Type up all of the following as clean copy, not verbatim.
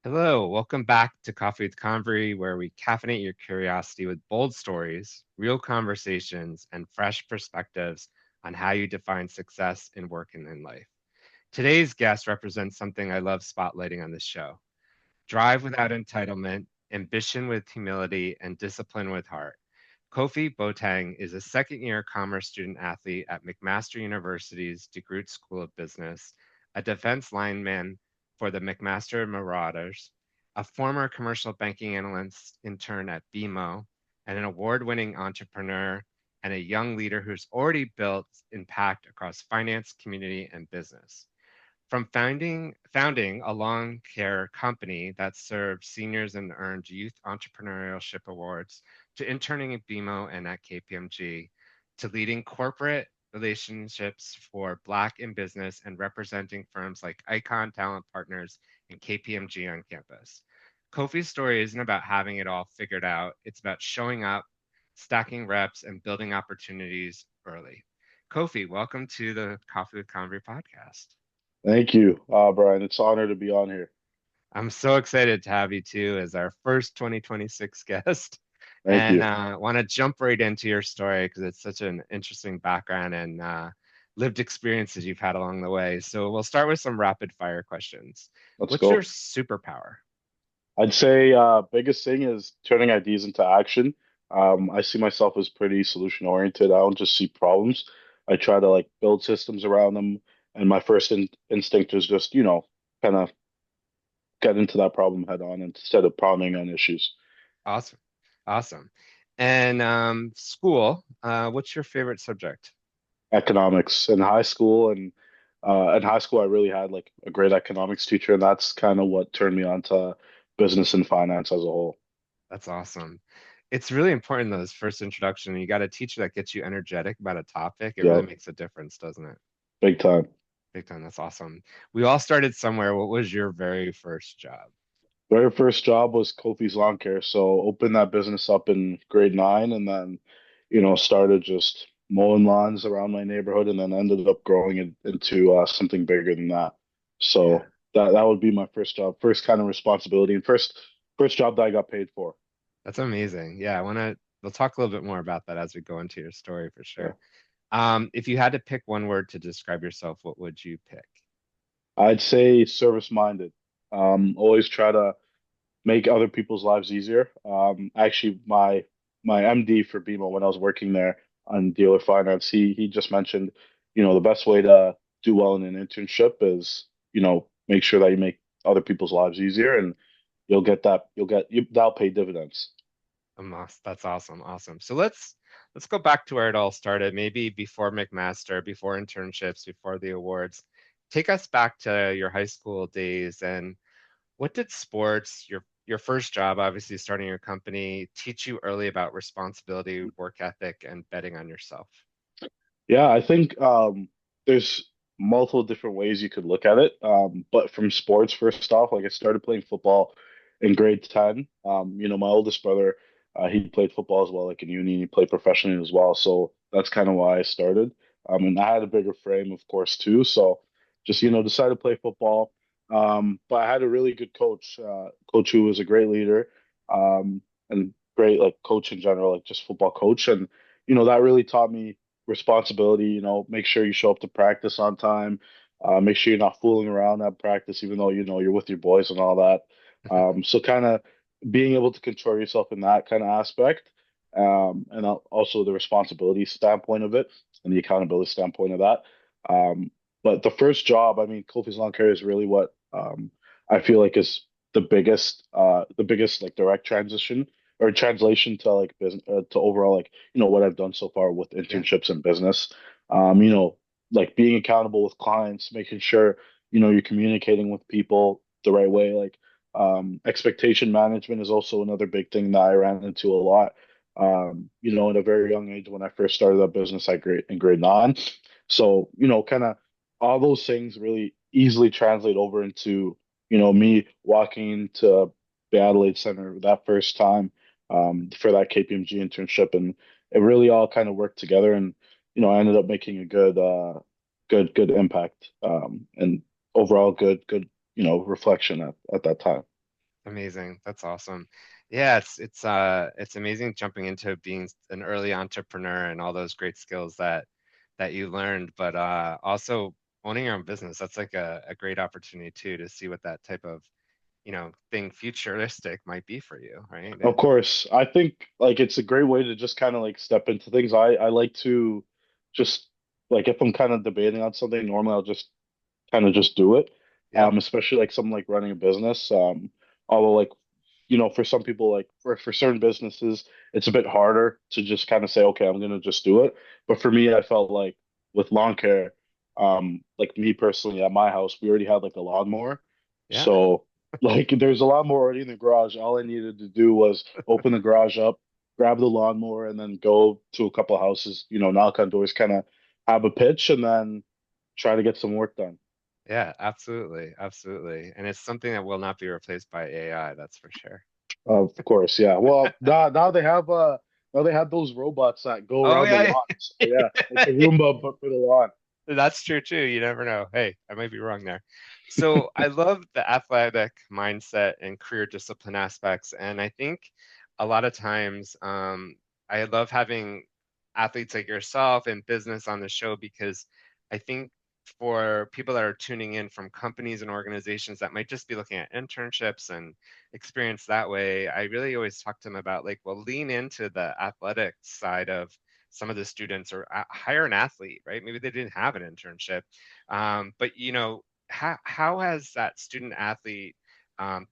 Hello, welcome back to Coffee with Convery, where we caffeinate your curiosity with bold stories, real conversations, and fresh perspectives on how you define success in work and in life. Today's guest represents something I love spotlighting on this show: drive without entitlement, ambition with humility, and discipline with heart. Kofi Boateng is a second year commerce student athlete at McMaster University's DeGroote School of Business, a defense lineman for the McMaster Marauders, a former commercial banking analyst intern at BMO, and an award winning entrepreneur and a young leader who's already built impact across finance, community, and business. From founding a lawn care company that served seniors and earned youth entrepreneurship awards, to interning at BMO and at KPMG, to leading corporate relationships for Black in business and representing firms like Icon Talent Partners and KPMG on campus. Kofi's story isn't about having it all figured out. It's about showing up, stacking reps, and building opportunities early. Kofi, welcome to the Coffee with Convery podcast. Thank you, Brian. It's an honor to be on here. I'm so excited to have you too as our first 2026 guest. Thank And you. want to jump right into your story because it's such an interesting background and lived experiences you've had along the way. So we'll start with some rapid fire questions. Let's What's your go. superpower? I'd say biggest thing is turning ideas into action. I see myself as pretty solution oriented. I don't just see problems. I try to like build systems around them. And my first instinct is just, kind of get into that problem head on instead of pondering on issues. Awesome. Awesome. And school, what's your favorite subject? Economics in high school, I really had like a great economics teacher, and that's kind of what turned me on to business and finance as a whole. That's awesome. It's really important those first introduction. You got a teacher that gets you energetic about a topic. It really Yeah, makes a difference, doesn't it? big time. Big time. That's awesome. We all started somewhere. What was your very first job? Very first job was Kofi's Lawn Care. So opened that business up in grade nine and then, started just mowing lawns around my neighborhood and then ended up growing it into something bigger than that. Yeah, So that would be my first job, first kind of responsibility and first job that I got paid for. that's amazing. Yeah, we'll talk a little bit more about that as we go into your story for Yeah. sure. If you had to pick one word to describe yourself, what would you pick? I'd say service minded. Always try to make other people's lives easier. Actually, my MD for BMO when I was working there on dealer finance, he just mentioned, the best way to do well in an internship is, make sure that you make other people's lives easier, and that'll pay dividends. That's awesome. Awesome. So let's go back to where it all started, maybe before McMaster, before internships, before the awards. Take us back to your high school days and what did sports, your first job, obviously starting your company, teach you early about responsibility, work ethic, and betting on yourself? Yeah, I think there's multiple different ways you could look at it. But from sports, first off, like I started playing football in grade 10. My oldest brother, he played football as well, like in uni, he played professionally as well. So that's kind of why I started. And I had a bigger frame, of course, too. So just, decided to play football. But I had a really good coach who was a great leader, and great like coach in general, like just football coach. And, that really taught me responsibility, make sure you show up to practice on time, make sure you're not fooling around at practice, even though you're with your boys and all that. So kind of being able to control yourself in that kind of aspect, and also the responsibility standpoint of it and the accountability standpoint of that. Um, but the first job, I mean, Kofi's Lawn Care is really what I feel like is the biggest like direct transition or translation to like business to overall like what I've done so far with Yeah. internships and business. Like being accountable with clients, making sure you're communicating with people the right way. Like expectation management is also another big thing that I ran into a lot. In a very young age when I first started that business, in grade nine. So kind of all those things really easily translate over into me walking to the Adelaide Center that first time for that KPMG internship, and it really all kind of worked together, and I ended up making a good impact, and overall good reflection at that time. Amazing. That's awesome. Yeah, it's amazing jumping into being an early entrepreneur and all those great skills that you learned, but also owning your own business. That's like a great opportunity too to see what that type of, thing futuristic might be for you, right? Of course, I think like it's a great way to just kind of like step into things. I like to just like if I'm kind of debating on something, normally I'll just kind of just do it. Yep. Especially like something like running a business. Although like for some people like for certain businesses, it's a bit harder to just kind of say, okay, I'm gonna just do it. But for me, I felt like with lawn care, like me personally at my house, we already had like a lawnmower. Yeah. So like there's a lawnmower already in the garage. All I needed to do was open the garage up, grab the lawnmower, and then go to a couple of houses, knock on doors, kind of have a pitch, and then try to get some work done. Yeah, absolutely. Absolutely. And it's something that will not be replaced by AI, that's for sure. Of course, yeah. Well, now they have those robots that go Oh around the yeah. lawn. So yeah, like a Roomba but for the lawn. That's true too. You never know. Hey, I might be wrong there. So I love the athletic mindset and career discipline aspects. And I think a lot of times I love having athletes like yourself and business on the show because I think for people that are tuning in from companies and organizations that might just be looking at internships and experience that way, I really always talk to them about like, well, lean into the athletic side of some of the students or hire an athlete, right? Maybe they didn't have an internship. But how has that student athlete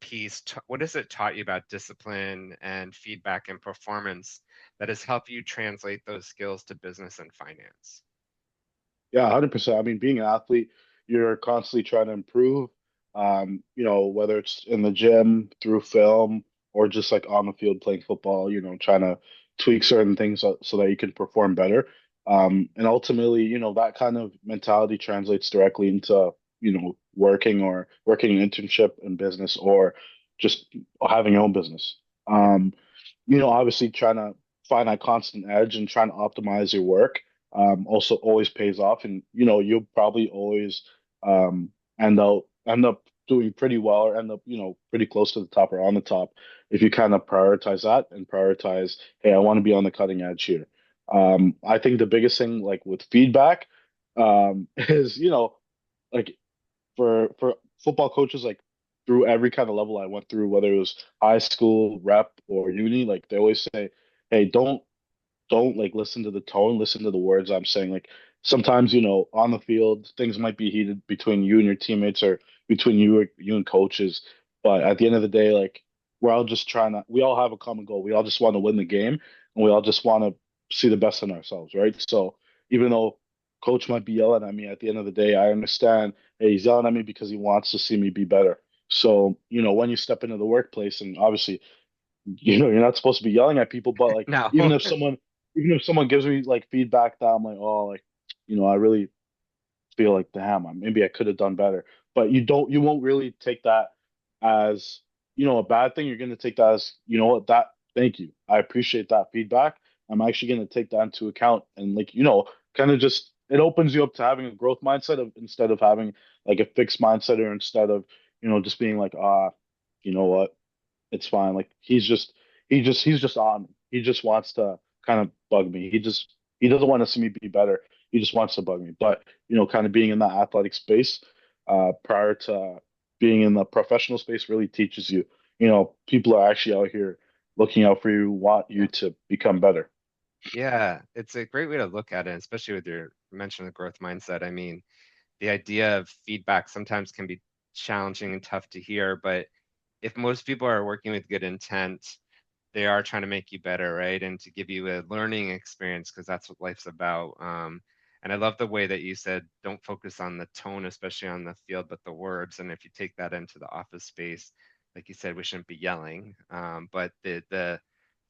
piece, what has it taught you about discipline and feedback and performance that has helped you translate those skills to business and finance? Yeah, 100%. I mean, being an athlete, you're constantly trying to improve. Whether it's in the gym, through film, or just like on the field playing football, trying to tweak certain things so that you can perform better. And ultimately, that kind of mentality translates directly into, working an internship in business or just having your own business. Obviously trying to find that constant edge and trying to optimize your work also always pays off. And you'll probably always end up doing pretty well or end up pretty close to the top or on the top if you kind of prioritize that and prioritize, hey, I want to be on the cutting edge here. I think the biggest thing like with feedback is like for football coaches like through every kind of level I went through, whether it was high school, rep, or uni, like they always say, hey, don't like listen to the tone, listen to the words I'm saying. Like sometimes, on the field, things might be heated between you and your teammates or between you and coaches. But at the end of the day, like we all have a common goal. We all just want to win the game and we all just want to see the best in ourselves, right? So even though coach might be yelling at me at the end of the day, I understand, hey, he's yelling at me because he wants to see me be better. So, when you step into the workplace and obviously you're not supposed to be yelling at people, but like No. even if someone gives me like feedback that I'm like, oh, like, I really feel like, damn, maybe I could have done better. But you won't really take that as, a bad thing. You're going to take that as, what, thank you. I appreciate that feedback. I'm actually going to take that into account and like, kind of just, it opens you up to having a growth mindset instead of having like a fixed mindset or instead of, just being like, you know what? It's fine. Like he's just on me. He just wants to kind of bug me. He doesn't want to see me be better. He just wants to bug me. But kind of being in that athletic space, prior to being in the professional space really teaches you, people are actually out here looking out for you, want you Yeah. to become better. Yeah, it's a great way to look at it, especially with your mention of growth mindset. I mean, the idea of feedback sometimes can be challenging and tough to hear, but if most people are working with good intent, they are trying to make you better, right? And to give you a learning experience, because that's what life's about. And I love the way that you said, don't focus on the tone, especially on the field, but the words. And if you take that into the office space, like you said, we shouldn't be yelling, but the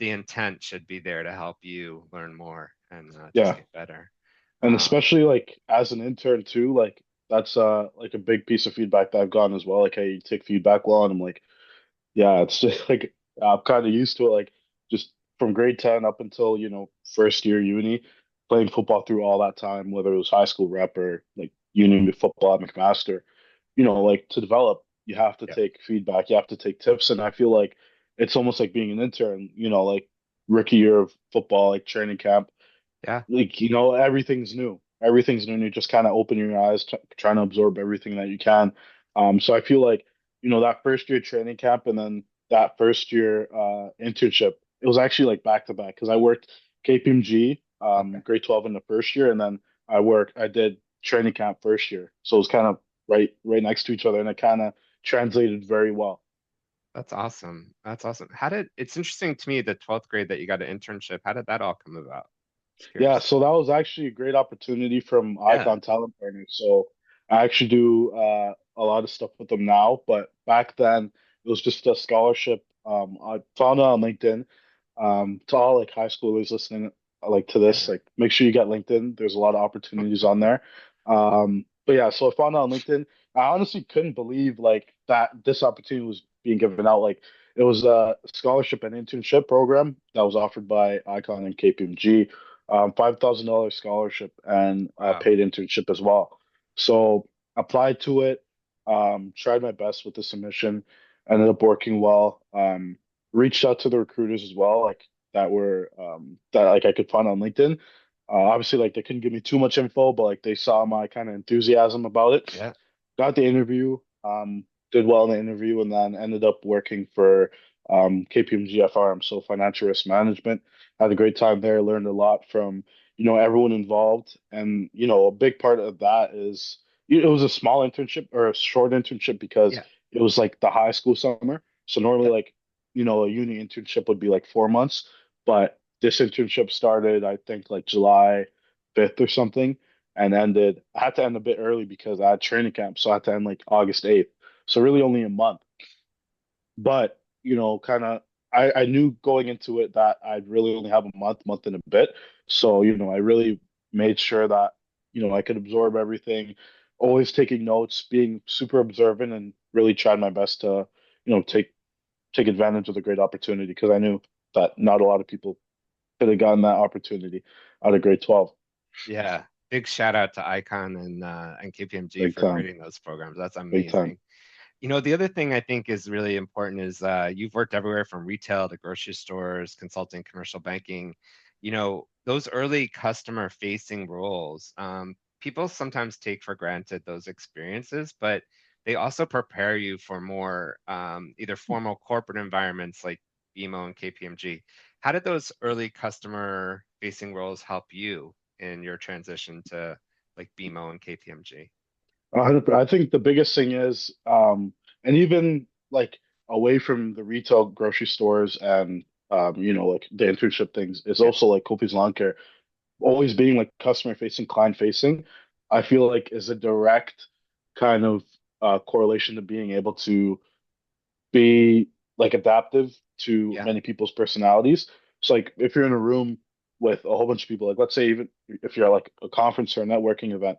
intent should be there to help you learn more and just Yeah. get better. And Um, especially like as an intern too, like that's like a big piece of feedback that I've gotten as well. Like, hey, you take feedback well, and I'm like, yeah, it's just like I'm kind of used to it. Like just from grade 10 up until, first year uni, playing football through all that time, whether it was high school rep or like uni football at McMaster, like to develop. You have to Yeah. take feedback. You have to take tips. And I feel like it's almost like being an intern, like rookie year of football, like training camp. Yeah. Like, everything's new. Everything's new. And you just kind of open your eyes, trying to absorb everything that you can. So I feel like, that first year training camp and then that first year internship, it was actually like back to back because I worked KPMG Okay. grade 12 in the first year, and then I did training camp first year. So it was kind of right next to each other, and it kind of translated very well. That's awesome. That's awesome. How did it's interesting to me the 12th grade that you got an internship. How did that all come about? Just Yeah, curious. so that was actually a great opportunity from Yeah. Icon Talent Partners. So I actually do a lot of stuff with them now, but back then it was just a scholarship. I found it on LinkedIn. To all like high schoolers listening, like to this, Yeah. like make sure you get LinkedIn. There's a lot of opportunities on there. But yeah, so I found it on LinkedIn. I honestly couldn't believe like that this opportunity was being given out. Like it was a scholarship and internship program that was offered by Icon and KPMG, $5,000 scholarship and a Wow. paid internship as well. So applied to it, tried my best with the submission, ended up working well. Reached out to the recruiters as well, like that like I could find on LinkedIn. Obviously, like they couldn't give me too much info, but like they saw my kind of enthusiasm about it. Yeah. Got the interview, did well in the interview, and then ended up working for KPMG FRM, so financial risk management. Had a great time there, learned a lot from everyone involved, and a big part of that is it was a small internship or a short internship because Yeah. it was like the high school summer. So normally Yep. like a uni internship would be like 4 months, but this internship started I think like July 5th or something and ended. I had to end a bit early because I had training camp, so I had to end like August 8th. So really only a month. But, kind of I knew going into it that I'd really only have a month and a bit. So, I really made sure that, I could absorb everything, always taking notes, being super observant and really tried my best to, take advantage of the great opportunity because I knew that not a lot of people could have gotten that opportunity out of grade 12. Yeah. Big shout out to Icon and KPMG Big for time. creating those programs. That's Big time. amazing. The other thing I think is really important is you've worked everywhere from retail to grocery stores, consulting, commercial banking. Those early customer facing roles, people sometimes take for granted those experiences, but they also prepare you for more either formal corporate environments like BMO and KPMG. How did those early customer facing roles help you in your transition to like BMO and KPMG? I think the biggest thing is, and even like away from the retail grocery stores and like the internship things, is Yeah, also like Kofi's Lawn Care. Always being like customer facing, client facing, I feel like is a direct kind of correlation to being able to be like adaptive to yeah, many people's personalities. So like if you're in a room with a whole bunch of people, like let's say even if you're at like a conference or a networking event,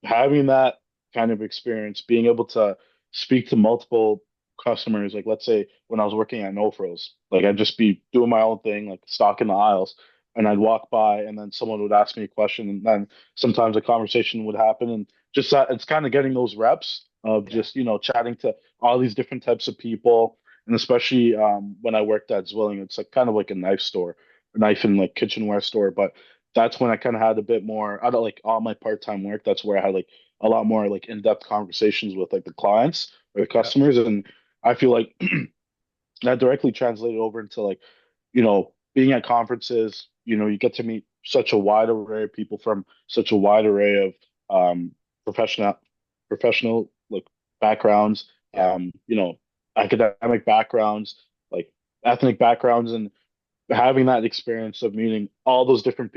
having that kind of experience, being able to speak to multiple customers, like let's say when I was working at No Frills, like I'd just be doing my own thing, like stocking the aisles, and I'd walk by and then someone would ask me a question, and then sometimes a conversation would happen, and just that it's kind of getting those reps of yeah, just chatting to all these different types of people. And especially when I worked at Zwilling, it's like kind of like a knife store, a knife and like kitchenware store. But that's when I kind of had a bit more out of like all my part-time work. That's where I had like a lot more like in-depth conversations with like the clients or the yeah. customers. And I feel like that directly translated over into like, being at conferences, you get to meet such a wide array of people from such a wide array of professional like backgrounds, Yeah. academic backgrounds, like ethnic backgrounds, and having that experience of meeting all those different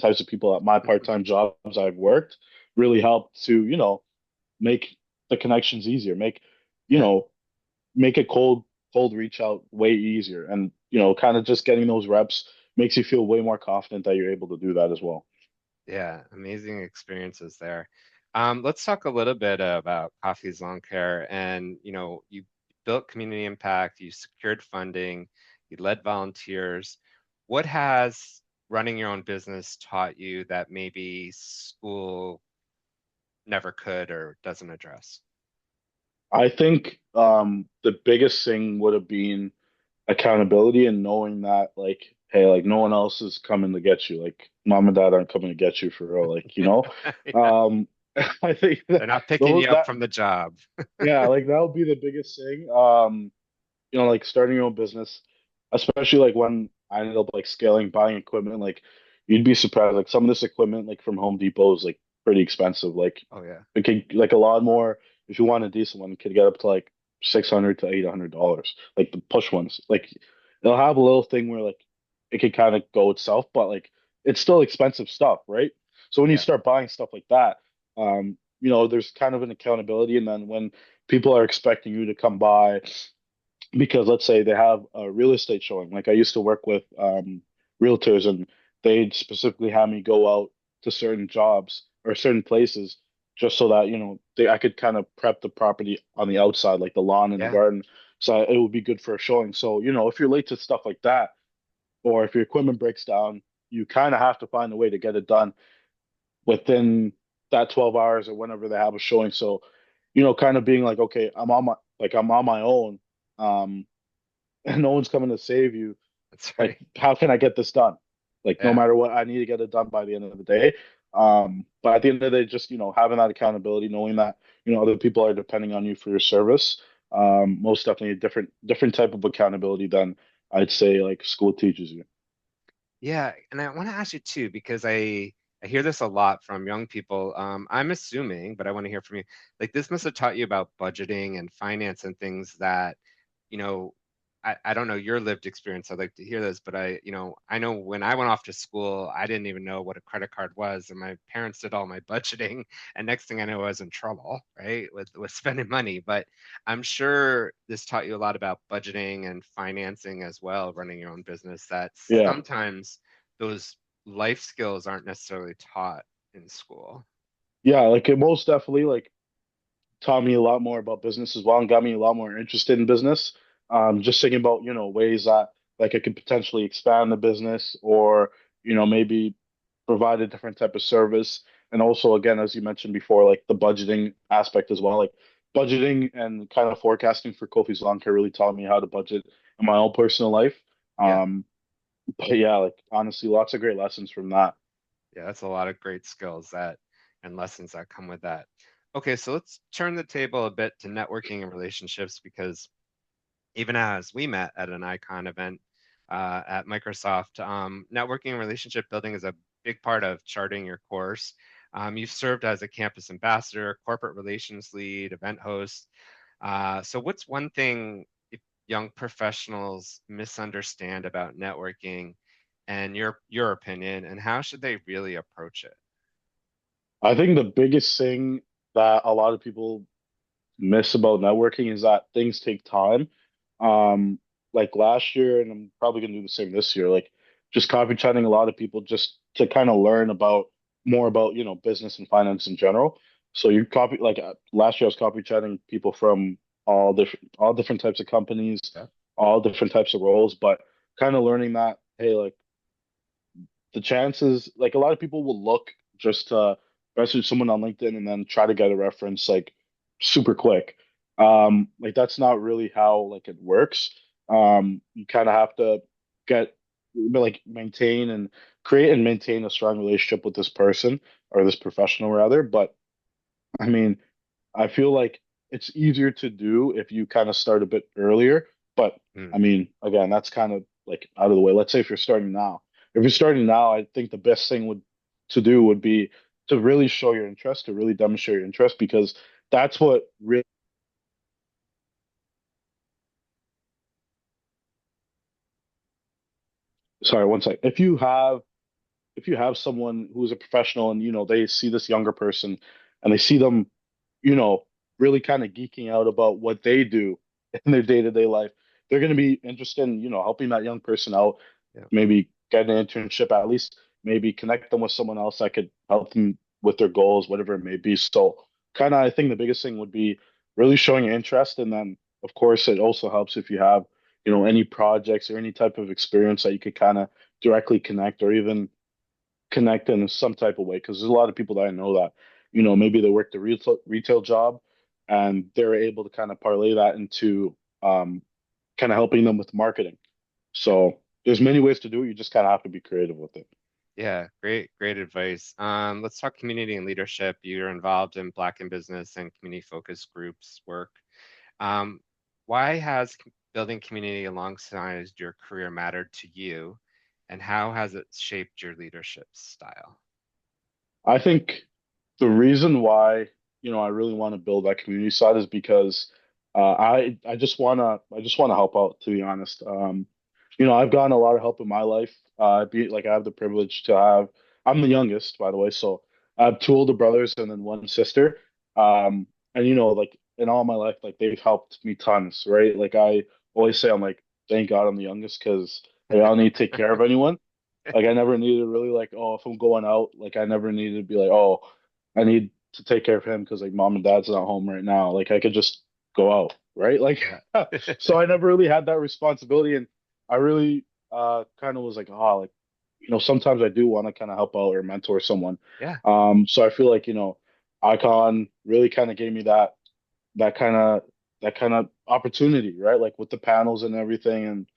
types of people at my part-time jobs I've worked really helped to, make the connections easier, you Yeah. know, make a cold reach out way easier. And, kind of just getting those reps makes you feel way more confident that you're able to do that as well. Yeah, amazing experiences there. Let's talk a little bit about Coffee's Lawn Care. And, you built community impact, you secured funding, you led volunteers. What has running your own business taught you that maybe school never could or doesn't address? I think the biggest thing would have been accountability and knowing that like, hey, like no one else is coming to get you. Like mom and dad aren't coming to get you for real. Like, you know? Yeah. Um I think that They're not picking those you up that from the job. yeah, like that would be the biggest thing. Like starting your own business, especially like when I ended up like scaling, buying equipment, like you'd be surprised. Like some of this equipment, like from Home Depot, is like pretty expensive. Like Oh yeah. it could like a lot more if you want a decent one, it could get up to like $600 to $800. Like the push ones, like they'll have a little thing where like it could kind of go itself, but like it's still expensive stuff, right? So when you Yeah. start buying stuff like that, there's kind of an accountability, and then when people are expecting you to come by because let's say they have a real estate showing. Like I used to work with realtors, and they'd specifically have me go out to certain jobs or certain places just so that I could kind of prep the property on the outside, like the lawn and the Yeah. garden, so it would be good for a showing. So if you're late to stuff like that, or if your equipment breaks down, you kind of have to find a way to get it done within that 12 hours or whenever they have a showing. So kind of being like, okay, I'm on my own. Um, and no one's coming to save you. That's Like, right. how can I get this done? Like, no Yeah. matter what, I need to get it done by the end of the day. But at the end of the day, just having that accountability, knowing that other people are depending on you for your service. Most definitely a different type of accountability than I'd say like school teaches you. Yeah, and I want to ask you too, because I hear this a lot from young people. I'm assuming, but I want to hear from you. Like this must have taught you about budgeting and finance and things that, you know, I don't know your lived experience. I'd like to hear this, but I know when I went off to school, I didn't even know what a credit card was, and my parents did all my budgeting, and next thing I know, I was in trouble, right, with spending money. But I'm sure this taught you a lot about budgeting and financing as well, running your own business, that Yeah. sometimes those life skills aren't necessarily taught in school. Yeah, like it most definitely like taught me a lot more about business as well and got me a lot more interested in business. Just thinking about, ways that like I could potentially expand the business or, maybe provide a different type of service. And also, again, as you mentioned before, like the budgeting aspect as well, like budgeting and kind of forecasting for Kofi's lawn care really taught me how to budget in my own personal life. Yeah. Um, but yeah, like honestly, lots of great lessons from that. Yeah, that's a lot of great skills that and lessons that come with that. Okay, so let's turn the table a bit to networking and relationships because even as we met at an Icon event at Microsoft, networking and relationship building is a big part of charting your course. You've served as a campus ambassador, corporate relations lead, event host. So, what's one thing if young professionals misunderstand about networking, and your opinion, and how should they really approach it? I think the biggest thing that a lot of people miss about networking is that things take time. Like last year, and I'm probably gonna do the same this year, like just copy chatting a lot of people just to kind of learn about more about, business and finance in general. So you copy like last year I was copy chatting people from all different types of companies, Yeah. all different types of roles, but kind of learning that, hey, like the chances, like a lot of people will look just to message someone on LinkedIn and then try to get a reference like super quick. Like that's not really how like it works. You kind of have to get like maintain and create and maintain a strong relationship with this person or this professional rather. But I mean, I feel like it's easier to do if you kind of start a bit earlier. But I Mm, mean, again, that's kind of like out of the way. Let's say if you're starting now. If you're starting now, I think the best thing would be to really show your interest, to really demonstrate your interest, because that's what really. Sorry, one sec. If you have someone who's a professional and they see this younger person and they see them you know really kind of geeking out about what they do in their day-to-day life, they're going to be interested in helping that young person out, yeah. maybe get an internship, at least maybe connect them with someone else that could help them with their goals, whatever it may be. So kind of I think the biggest thing would be really showing interest, and then of course it also helps if you have any projects or any type of experience that you could kind of directly connect or even connect in some type of way, because there's a lot of people that I know that maybe they work the retail job, and they're able to kind of parlay that into kind of helping them with marketing. So there's many ways to do it. You just kind of have to be creative with it. Yeah, great advice. Let's talk community and leadership. You're involved in Black in business and community focused groups work. Um, why has building community alongside your career mattered to you, and how has it shaped your leadership style? I think the reason why, I really want to build that community side is because I just wanna help out, to be honest. I've gotten a lot of help in my life. I have the privilege to have. I'm the youngest, by the way, so I have two older brothers and then one sister. And like in all my life, like they've helped me tons, right? Like I always say, I'm like, thank God I'm the youngest because I don't need to take care of anyone. Like I never needed to really like, oh, if I'm going out, like I never needed to be like, oh, I need to take care of him because like mom and dad's not home right now. Like I could just go out, right? Like Yeah. so I never really had that responsibility, and I really kind of was like, oh, like sometimes I do want to kind of help out or mentor someone. Yeah. So I feel like Icon really kind of gave me that kind of that kind of opportunity, right? Like with the panels and everything,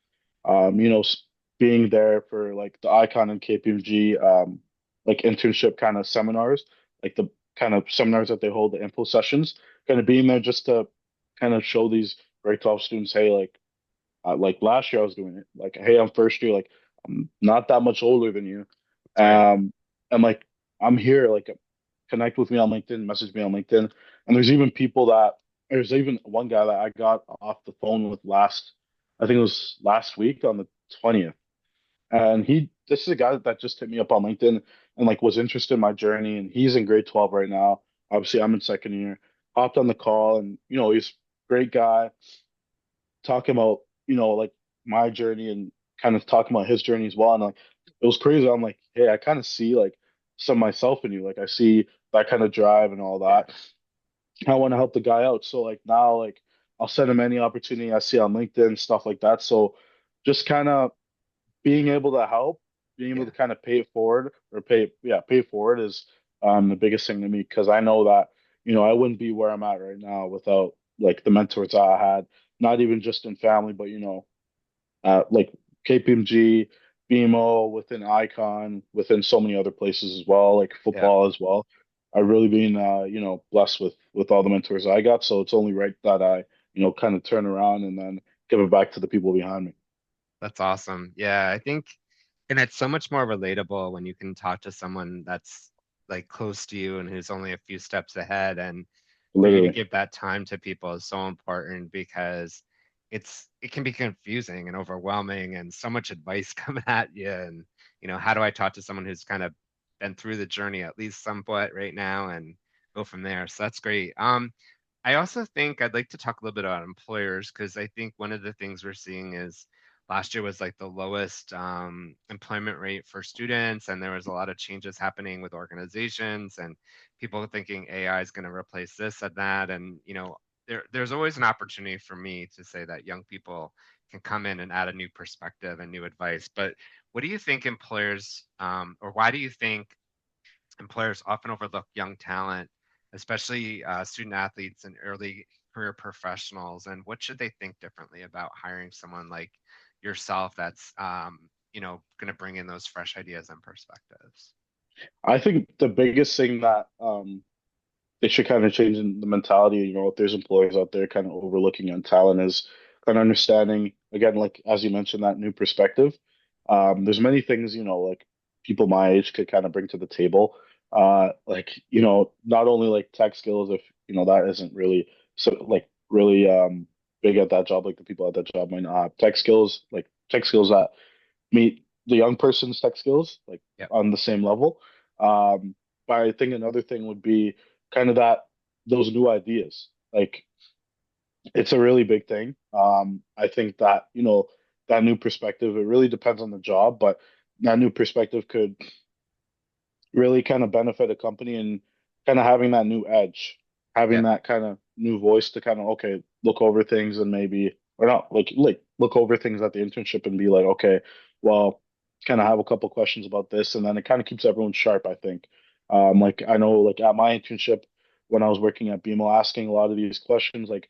and being there for like the Icon and KPMG like internship kind of seminars, like the kind of seminars that they hold, the info sessions, kind of being there just to kind of show these grade 12 students, hey, like last year I was doing it, like, hey, I'm first year, like I'm not that much older than you, That's right. and like I'm here, like connect with me on LinkedIn, message me on LinkedIn, and there's even one guy that I got off the phone with I think it was last week on the 20th. And this is a guy that just hit me up on LinkedIn and like was interested in my journey. And he's in grade 12 right now. Obviously, I'm in second year. Hopped on the call, and he's a great guy talking about like my journey and kind of talking about his journey as well. And like it was crazy. I'm like, hey, I kind of see like some of myself in you. Like I see that kind of drive and all Yeah. that. I want to help the guy out. So like now, like I'll send him any opportunity I see on LinkedIn, stuff like that. So just kind of being able to help, being able Yeah. to kind of pay it forward or pay it forward is the biggest thing to me because I know that, I wouldn't be where I'm at right now without like the mentors I had, not even just in family, but like KPMG, BMO, within Icon, within so many other places as well, like Yeah. football as well. I've really been blessed with all the mentors I got. So it's only right that I, kind of turn around and then give it back to the people behind me. That's awesome. Yeah, I think, and it's so much more relatable when you can talk to someone that's like close to you and who's only a few steps ahead. And for you to Literally. give that time to people is so important because it can be confusing and overwhelming and so much advice coming at you. And how do I talk to someone who's kind of been through the journey at least somewhat right now and go from there? So that's great. I also think I'd like to talk a little bit about employers because I think one of the things we're seeing is last year was like the lowest employment rate for students, and there was a lot of changes happening with organizations and people thinking AI is going to replace this and that. And there's always an opportunity for me to say that young people can come in and add a new perspective and new advice. But what do you think employers, or why do you think employers often overlook young talent, especially student athletes and early career professionals? And what should they think differently about hiring someone like yourself that's going to bring in those fresh ideas and perspectives? I think the biggest thing that they should kind of change in the mentality, if there's employers out there kind of overlooking young talent is kind of understanding, again, like as you mentioned, that new perspective. There's many things, like people my age could kind of bring to the table. Like, not only like tech skills, if, that isn't really so like really big at that job, like the people at that job might not have tech skills that meet the young person's tech skills, like Yep. on the same level. Um, but I think another thing would be kind of those new ideas. Like it's a really big thing. I think that, that new perspective, it really depends on the job, but that new perspective could really kind of benefit a company and kind of having that new edge, having Yep. that kind of new voice to kind of, okay, look over things and maybe, or not like look over things at the internship and be like, okay, well, kind of have a couple questions about this. And then it kind of keeps everyone sharp, I think. Like I know like at my internship, when I was working at BMO, asking a lot of these questions, like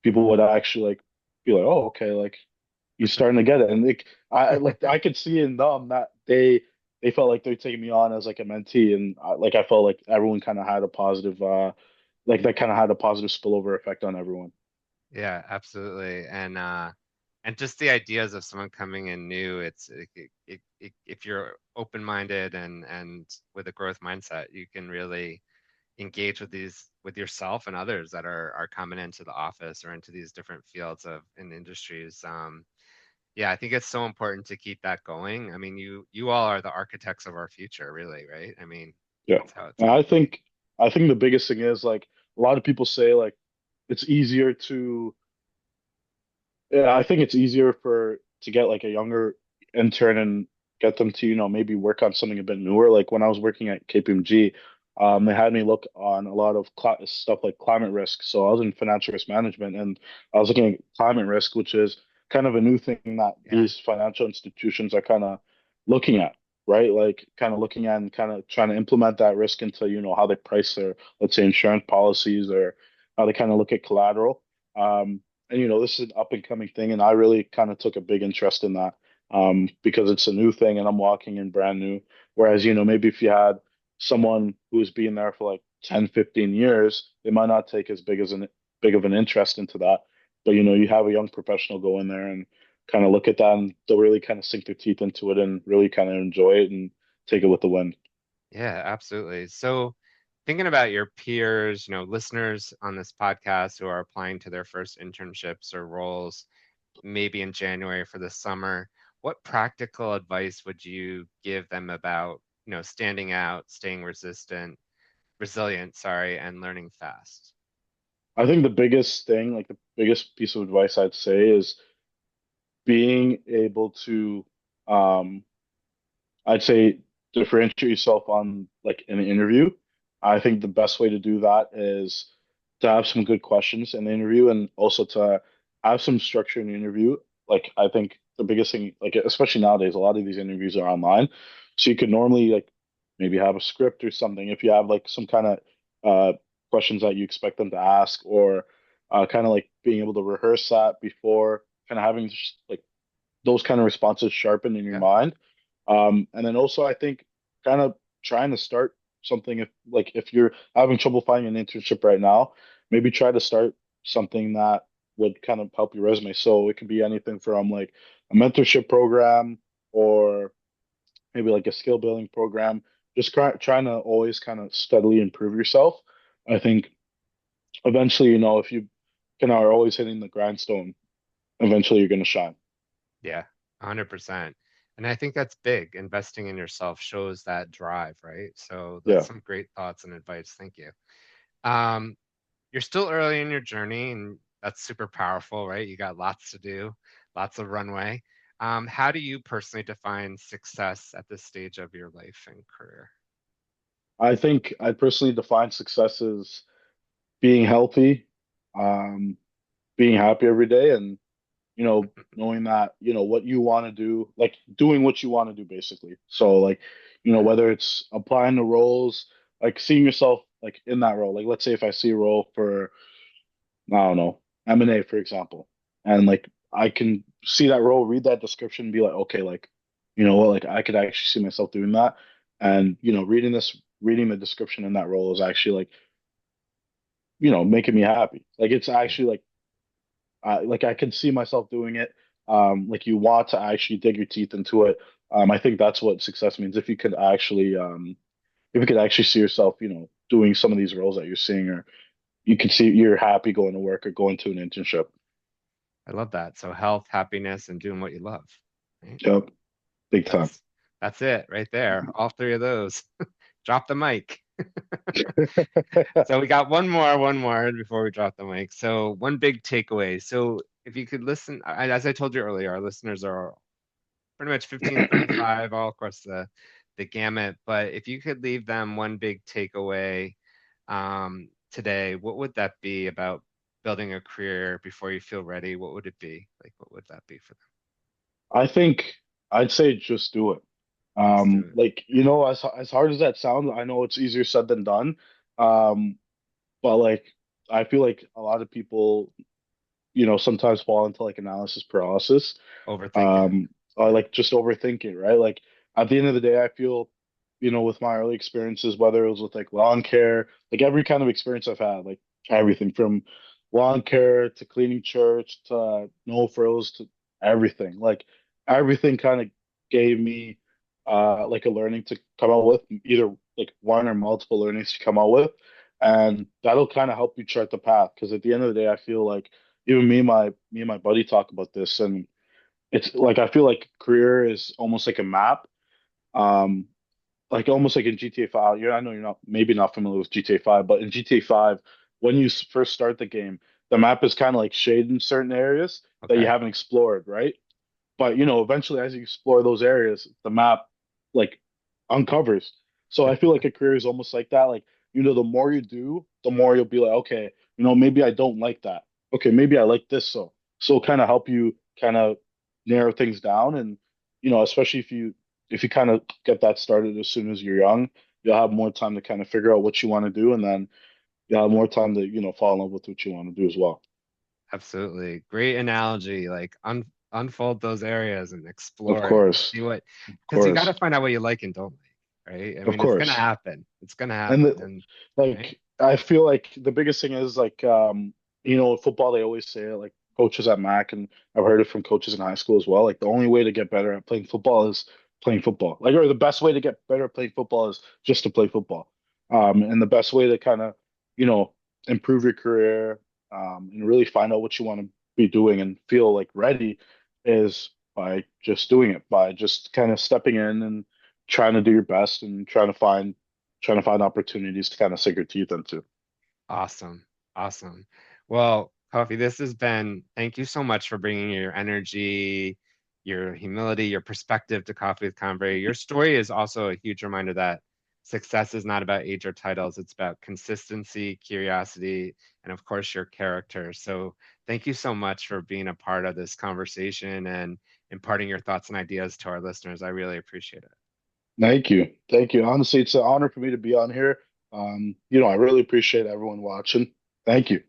people would actually like be like, "Oh, okay, like you're starting to get it," and like I could see in them that they felt like they're taking me on as like a mentee, and like I felt like everyone kind of had a positive, like that kind of had a positive spillover effect on everyone. Yeah, absolutely. And just the ideas of someone coming in new, if you're open-minded and with a growth mindset, you can really engage with these with yourself and others that are coming into the office or into these different fields of in industries. Yeah, I think it's so important to keep that going. I mean, you all are the architects of our future, really, right? I mean, Yeah, that's how it's and got to be. I think the biggest thing is like a lot of people say like it's easier to yeah, I think it's easier for to get like a younger intern and get them to, maybe work on something a bit newer. Like when I was working at KPMG, they had me look on a lot of stuff like climate risk. So I was in financial risk management and I was looking at climate risk, which is kind of a new thing that Yeah, these financial institutions are kind of looking at, right? Like kind of looking at and kind of trying to implement that risk into, how they price their, let's say, insurance policies or how they kind of look at collateral. And this is an up and coming thing, and I really kind of took a big interest in that because it's a new thing, and I'm walking in brand new. Whereas, maybe if you had someone who's been there for like 10, 15 years, they might not take as big of an interest into that. But you have a young professional go in there and kind of look at that, and they'll really kind of sink their teeth into it and really kind of enjoy it and take it with the wind. yeah, absolutely. So thinking about your peers, listeners on this podcast who are applying to their first internships or roles, maybe in January for the summer, what practical advice would you give them about, standing out, staying resilient, sorry, and learning fast? I think the biggest thing, like the biggest piece of advice I'd say is being able to um I'd say differentiate yourself on like in an interview. I think the best way to do that is to have some good questions in the interview and also to have some structure in the interview. Like I think the biggest thing, like especially nowadays, a lot of these interviews are online. So you could normally like maybe have a script or something if you have like some kind of questions that you expect them to ask or kind of like being able to rehearse that before kind of having like those kind of responses sharpened in your Yeah, mind. And then also I think kind of trying to start something if you're having trouble finding an internship right now, maybe try to start something that would kind of help your resume. So it could be anything from like a mentorship program or maybe like a skill building program. Just trying to always kind of steadily improve yourself. I think eventually, if you kind of are always hitting the grindstone, eventually you're going to shine. yeah, 100%. And I think that's big. Investing in yourself shows that drive, right? So that's Yeah. some great thoughts and advice. Thank you. Um, you're still early in your journey, and that's super powerful, right? You got lots to do, lots of runway. How do you personally define success at this stage of your life and career? I think I personally define success as being healthy, um, being happy every day, and knowing that what you want to do, like doing what you want to do, basically. So like, Yeah, whether it's applying the roles, like seeing yourself like in that role. Like, let's say if I see a role for I don't know M&A, for example, and like I can see that role, read that description, and be like, okay, like what, like I could actually see myself doing that, and reading the description in that role is actually making me happy. Like it's yeah, actually like I can see myself doing it. Like you want to actually dig your teeth into it. I think that's what success means. If you could actually see yourself, doing some of these roles that you're seeing, or you can see you're happy going to work or going to an internship. I love that. So health, happiness, and doing what you love, right? Yep, big time. That's that's it right there. All three of those. Drop the mic. So we got one more before we drop the mic. So one big takeaway. So if you could listen, as I told you earlier, our listeners are pretty much 15 to 35 all across the gamut. But if you could leave them one big takeaway today, what would that be about building a career before you feel ready? What would it be? Like, what would that be for them? I think I'd say just do it. Just do it. Like Yeah. as hard as that sounds, I know it's easier said than done. Um, but like I feel like a lot of people, sometimes fall into like analysis paralysis, Overthinking it. um, or like just overthink it, right? Like at the end of the day, I feel, with my early experiences, whether it was with like lawn care, like every kind of experience I've had, like everything from lawn care to cleaning church to no frills to everything, like everything kind of gave me like a learning to come out with, either like one or multiple learnings to come out with, and that'll kind of help you chart the path. Because at the end of the day, I feel like even me and my buddy talk about this, and it's like I feel like career is almost like a map, um, like almost like in GTA 5. I know you're not maybe not familiar with GTA 5, but in GTA 5, when you first start the game, the map is kind of like shaded in certain areas that you Okay. haven't explored, right? But eventually as you explore those areas, the map like uncovers. So I feel like a career is almost like that. Like, the more you do, the more you'll be like, okay, maybe I don't like that. Okay, maybe I like this. So kind of help you kind of narrow things down. And especially if you kind of get that started as soon as you're young, you'll have more time to kind of figure out what you want to do, and then you'll have more time to fall in love with what you want to do as well. Absolutely. Great analogy. Like unfold those areas and Of explore it and course, see what, of because you got to course, find out what you like and don't like, right? I of mean, it's gonna course. happen. It's gonna And happen. And right? like I feel like the biggest thing is like football, they always say it, like coaches at Mac, and I've heard it from coaches in high school as well. Like the only way to get better at playing football is playing football. Like, or the best way to get better at playing football is just to play football. And the best way to kind of, you know, improve your career, and really find out what you want to be doing and feel like ready is by just doing it, by just kind of stepping in and trying to do your best and trying to find opportunities to kind of sink your teeth into. Awesome. Awesome. Well, Kofi, thank you so much for bringing your energy, your humility, your perspective to Coffee with Convery. Your story is also a huge reminder that success is not about age or titles. It's about consistency, curiosity, and of course, your character. So thank you so much for being a part of this conversation and imparting your thoughts and ideas to our listeners. I really appreciate it. Thank you. Thank you. Honestly, it's an honor for me to be on here. I really appreciate everyone watching. Thank you.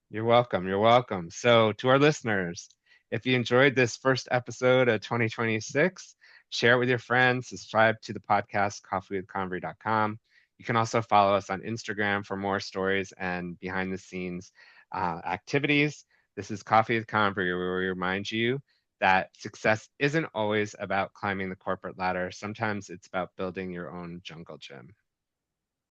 You're welcome. You're welcome. So, to our listeners, if you enjoyed this first episode of 2026, share it with your friends, subscribe to the podcast, coffeewithconvery.com. You can also follow us on Instagram for more stories and behind the scenes activities. This is Coffee with Convery, where we remind you that success isn't always about climbing the corporate ladder. Sometimes it's about building your own jungle gym.